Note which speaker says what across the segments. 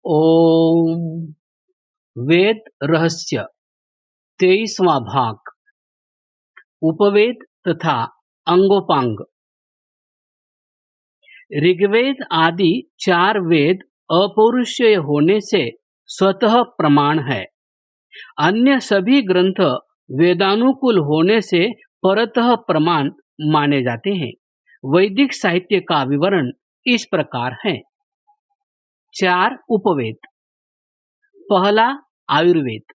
Speaker 1: ओम वेद रहस्य 23वां भाग उपवेद तथा अंगोपांग। ऋग्वेद आदि 4 वेद अपौरुषेय होने से स्वतः प्रमाण है। अन्य सभी ग्रंथ वेदानुकूल होने से परतः प्रमाण माने जाते हैं। वैदिक साहित्य का विवरण इस प्रकार है। 4 उपवेद। पहला आयुर्वेद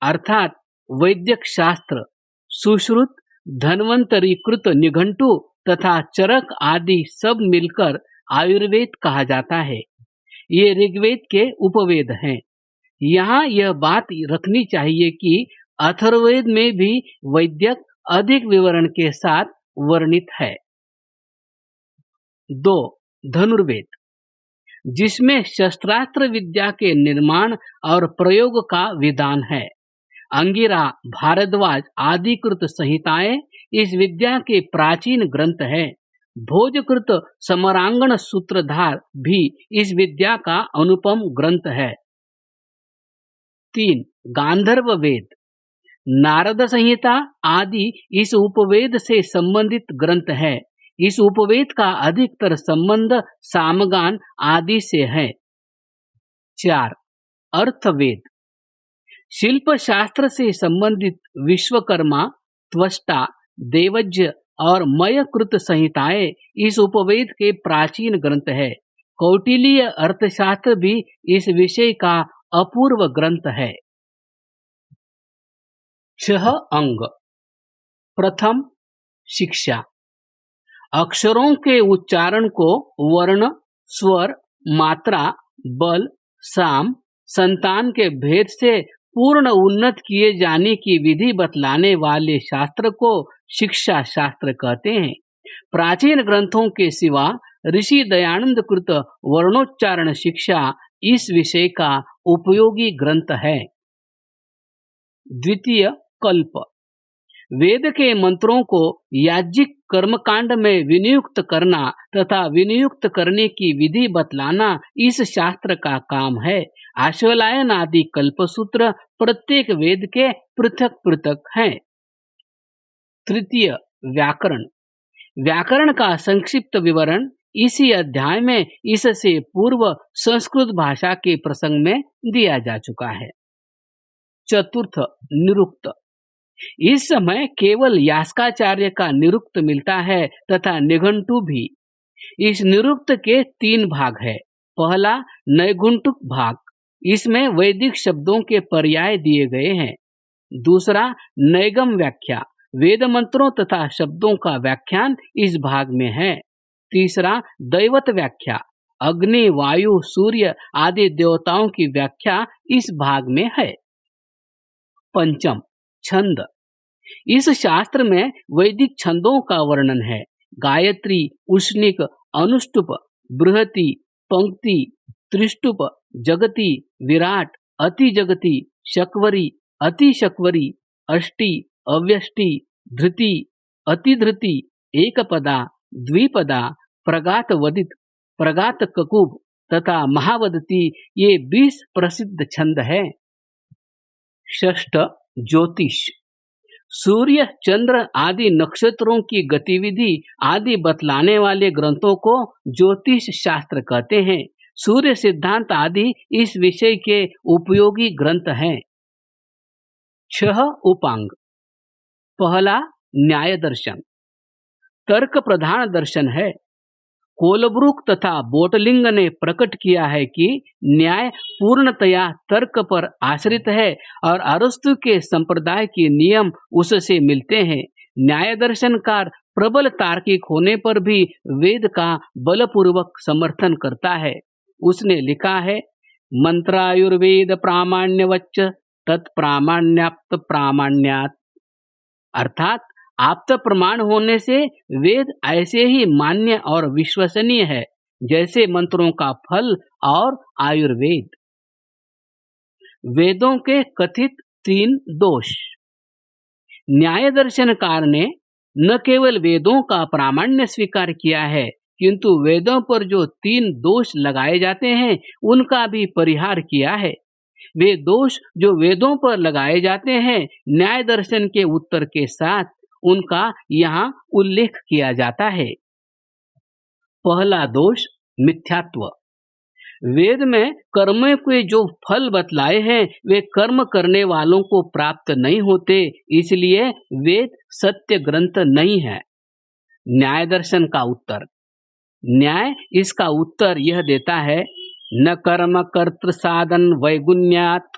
Speaker 1: अर्थात वैद्यक शास्त्र, सुश्रुत, धन्वंतरीकृत निघंटु तथा चरक आदि सब मिलकर आयुर्वेद कहा जाता है। ये ऋग्वेद के उपवेद हैं। यहाँ यह बात रखनी चाहिए कि अथर्ववेद में भी वैद्यक अधिक विवरण के साथ वर्णित है। 2 धनुर्वेद, जिसमें शस्त्रास्त्र विद्या के निर्माण और प्रयोग का विधान है। अंगिरा, भारद्वाज आदि कृत संहिताएं इस विद्या के प्राचीन ग्रंथ है। भोजकृत समरांगण सूत्रधार भी इस विद्या का अनुपम ग्रंथ है। 3 गांधर्व वेद, नारद संहिता आदि इस उपवेद से संबंधित ग्रंथ है। इस उपवेद का अधिकतर संबंध सामगान आदि से है। 4 अर्थवेद, शिल्प शास्त्र से संबंधित विश्वकर्मा, त्वष्टा, देवज्ञ और मयकृत संहिताएं इस उपवेद के प्राचीन ग्रंथ है। कौटिल्य अर्थशास्त्र भी इस विषय का अपूर्व ग्रंथ है। 6 अंग। प्रथम शिक्षा, अक्षरों के उच्चारण को वर्ण, स्वर, मात्रा, बल, साम, संतान के भेद से पूर्ण उन्नत किए जाने की विधि बतलाने वाले शास्त्र को शिक्षा शास्त्र कहते हैं। प्राचीन ग्रंथों के सिवा ऋषि दयानंद कृत वर्णोच्चारण शिक्षा इस विषय का उपयोगी ग्रंथ है। द्वितीय कल्प, वेद के मंत्रों को याज्ञिक कर्मकांड में विनियुक्त करना तथा विनियुक्त करने की विधि बतलाना इस शास्त्र का काम है। आश्वलायन आदि कल्पसूत्र प्रत्येक वेद के पृथक पृथक हैं। तृतीय व्याकरण, व्याकरण का संक्षिप्त विवरण इसी अध्याय में इससे पूर्व संस्कृत भाषा के प्रसंग में दिया जा चुका है। चतुर्थ निरुक्त, इस समय केवल यास्काचार्य का निरुक्त मिलता है तथा निघंटु भी। इस निरुक्त के 3 भाग है। पहला नैघंटुक भाग, इसमें वैदिक शब्दों के पर्याय दिए गए हैं। दूसरा नैगम व्याख्या, वेद मंत्रों तथा शब्दों का व्याख्यान इस भाग में है। तीसरा दैवत व्याख्या, अग्नि, वायु, सूर्य आदि देवताओं की व्याख्या इस भाग में है। पंचम छंद, इस शास्त्र में वैदिक छंदों का वर्णन है। गायत्री, उष्णिक, अनुष्टुप, बृहति, पंक्ति, त्रिष्टुप, जगति, विराट, अति जगति, शक्वरी, अति शक्वरी, अष्टि, अव्यष्टि, धृति, अतिधृति, एकपदा, द्विपदा, प्रगात वदित, प्रगात ककुब तथा महावदती, ये 20 प्रसिद्ध छंद है। षष्ठ ज्योतिष, सूर्य, चंद्र आदि नक्षत्रों की गतिविधि आदि बतलाने वाले ग्रंथों को ज्योतिष शास्त्र कहते हैं। सूर्य सिद्धांत आदि इस विषय के उपयोगी ग्रंथ हैं। 6 उपांग। पहला न्याय दर्शन, तर्क प्रधान दर्शन है। कोलब्रुक तथा बोटलिंग ने प्रकट किया है कि न्याय पूर्णतया तर्क पर आश्रित है और अरस्तु के संप्रदाय के नियम उससे मिलते हैं। न्याय दर्शनकार प्रबल तार्किक होने पर भी वेद का बलपूर्वक समर्थन करता है। उसने लिखा है, मंत्रायुर्वेद प्रामाण्यवच्च तत्प्रामाण्याप्त प्रामाण्यात्, अर्थात आप्त प्रमाण होने से वेद ऐसे ही मान्य और विश्वसनीय है जैसे मंत्रों का फल और आयुर्वेद। वेदों के कथित 3 दोष। न्याय दर्शनकार ने न केवल वेदों का प्रामाण्य स्वीकार किया है किंतु वेदों पर जो 3 दोष लगाए जाते हैं उनका भी परिहार किया है। वे दोष जो वेदों पर लगाए जाते हैं न्याय दर्शन के उत्तर के साथ उनका यहाँ उल्लेख किया जाता है। पहला दोष मिथ्यात्व। वेद में कर्म के जो फल बतलाए हैं वे कर्म करने वालों को प्राप्त नहीं होते, इसलिए वेद सत्य ग्रंथ नहीं है। न्याय दर्शन का उत्तर। न्याय इसका उत्तर यह देता है, न कर्म कर्तृ साधन वैगुण्यात,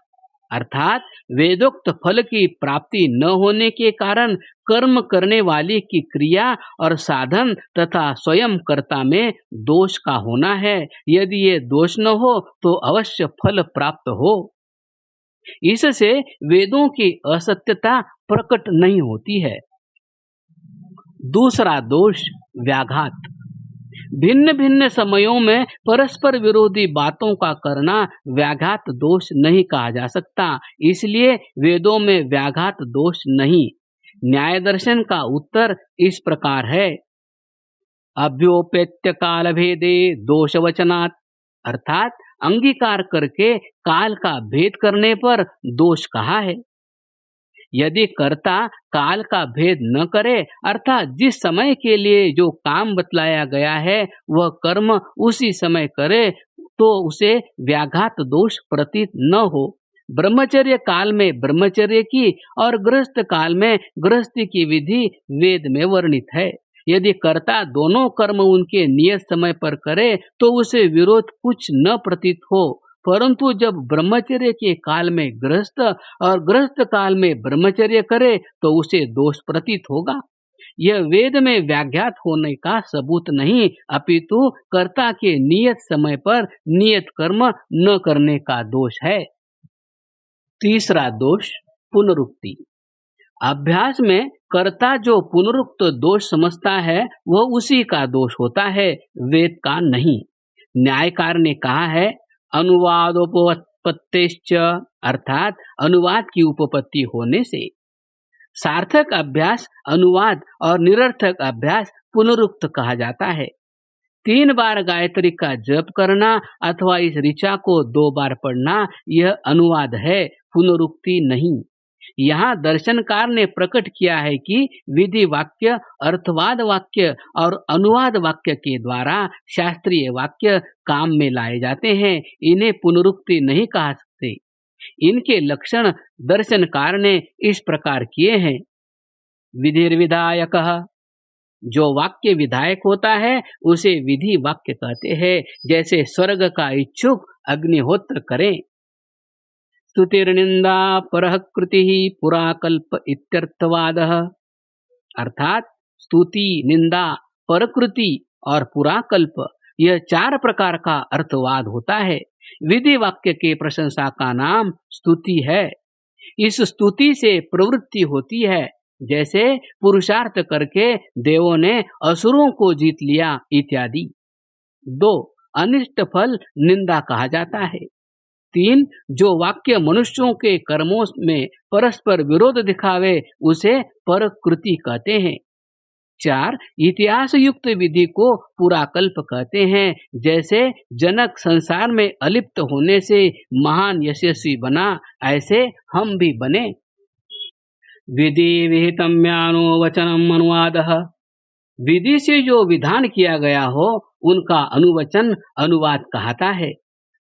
Speaker 1: अर्थात वेदोक्त फल की प्राप्ति न होने के कारण कर्म करने वाले की क्रिया और साधन तथा स्वयं कर्ता में दोष का होना है। यदि ये दोष न हो तो अवश्य फल प्राप्त हो। इससे वेदों की असत्यता प्रकट नहीं होती है। दूसरा दोष व्याघात। भिन्न भिन्न समयों में परस्पर विरोधी बातों का करना व्याघात दोष नहीं कहा जा सकता, इसलिए वेदों में व्याघात दोष नहीं। न्याय दर्शन का उत्तर इस प्रकार है, अभ्योपेत्य काल भेदे दोष वचनात्, अर्थात अंगीकार करके काल का भेद करने पर दोष कहा है। यदि कर्ता काल का भेद न करे अर्थात जिस समय के लिए जो काम बतलाया गया है वह कर्म उसी समय करे तो उसे व्याघात दोष प्रतीत न हो। ब्रह्मचर्य काल में ब्रह्मचर्य की और गृहस्थ काल में गृहस्थी की विधि वेद में वर्णित है। यदि कर्ता दोनों कर्म उनके नियत समय पर करे तो उसे विरोध कुछ न प्रतीत हो, परंतु जब ब्रह्मचर्य के काल में गृहस्थ और गृहस्थ काल में ब्रह्मचर्य करे तो उसे दोष प्रतीत होगा। यह वेद में व्याघात होने का सबूत नहीं, अपितु कर्ता के नियत समय पर नियत कर्म न करने का दोष है। तीसरा दोष पुनरुक्ति। अभ्यास में कर्ता जो पुनरुक्त दोष समझता है वह उसी का दोष होता है, वेद का नहीं। न्यायकार ने कहा है, अनुवादोपपत्तिश्च, अर्थात अनुवाद की उपपत्ति होने से। सार्थक अभ्यास अनुवाद और निरर्थक अभ्यास पुनरुक्त कहा जाता है। 3 बार गायत्री का जप करना अथवा इस ऋचा को 2 बार पढ़ना यह अनुवाद है, पुनरुक्ति नहीं। यहाँ दर्शनकार ने प्रकट किया है कि विधि वाक्य अर्थवाद वाक्य और अनुवाद वाक्य के द्वारा शास्त्रीय वाक्य काम में लाए जाते हैं, इन्हें पुनरुक्ति नहीं कहा सकते। इनके लक्षण दर्शनकार ने इस प्रकार किए हैं, विधिर्विधायकः, जो वाक्य विधायक होता है उसे विधि वाक्य कहते हैं, जैसे स्वर्ग का इच्छुक अग्निहोत्र करें। स्तुतिर्निंदा परः कृतिः पुराकल्प इत्यर्थवादः, अर्थात स्तुति निंदा परकृति और पुराकल्प यह 4 प्रकार का अर्थवाद होता है। विधि वाक्य के प्रशंसा का नाम स्तुति है। इस स्तुति से प्रवृत्ति होती है, जैसे पुरुषार्थ करके देवों ने असुरों को जीत लिया इत्यादि। 2 अनिष्ट फल निंदा कहा जाता है। 3 जो वाक्य मनुष्यों के कर्मों में परस्पर विरोध दिखावे उसे परकृति कहते हैं। 4 इतिहास युक्त विधि को पुराकल्प कहते हैं, जैसे जनक संसार में अलिप्त होने से महान यशस्वी बना, ऐसे हम भी बने। विधि विहितम्यानो वचनम अनुवादः, विधि से जो विधान किया गया हो उनका अनुवचन अनुवाद कहता है।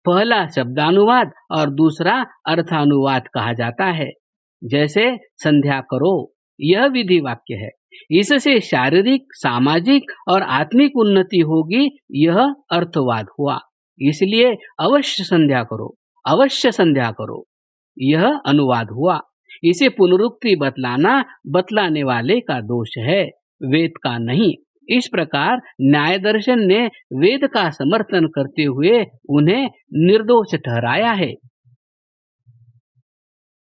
Speaker 1: पहला शब्दानुवाद और दूसरा अर्थानुवाद कहा जाता है, जैसे संध्या करो, यह विधि वाक्य है। इससे शारीरिक सामाजिक और आत्मिक उन्नति होगी, यह अर्थवाद हुआ। इसलिए अवश्य संध्या करो, अवश्य संध्या करो, यह अनुवाद हुआ। इसे पुनरुक्ति बतलाने वाले का दोष है, वेद का नहीं। इस प्रकार न्याय दर्शन ने वेद का समर्थन करते हुए उन्हें निर्दोष ठहराया है।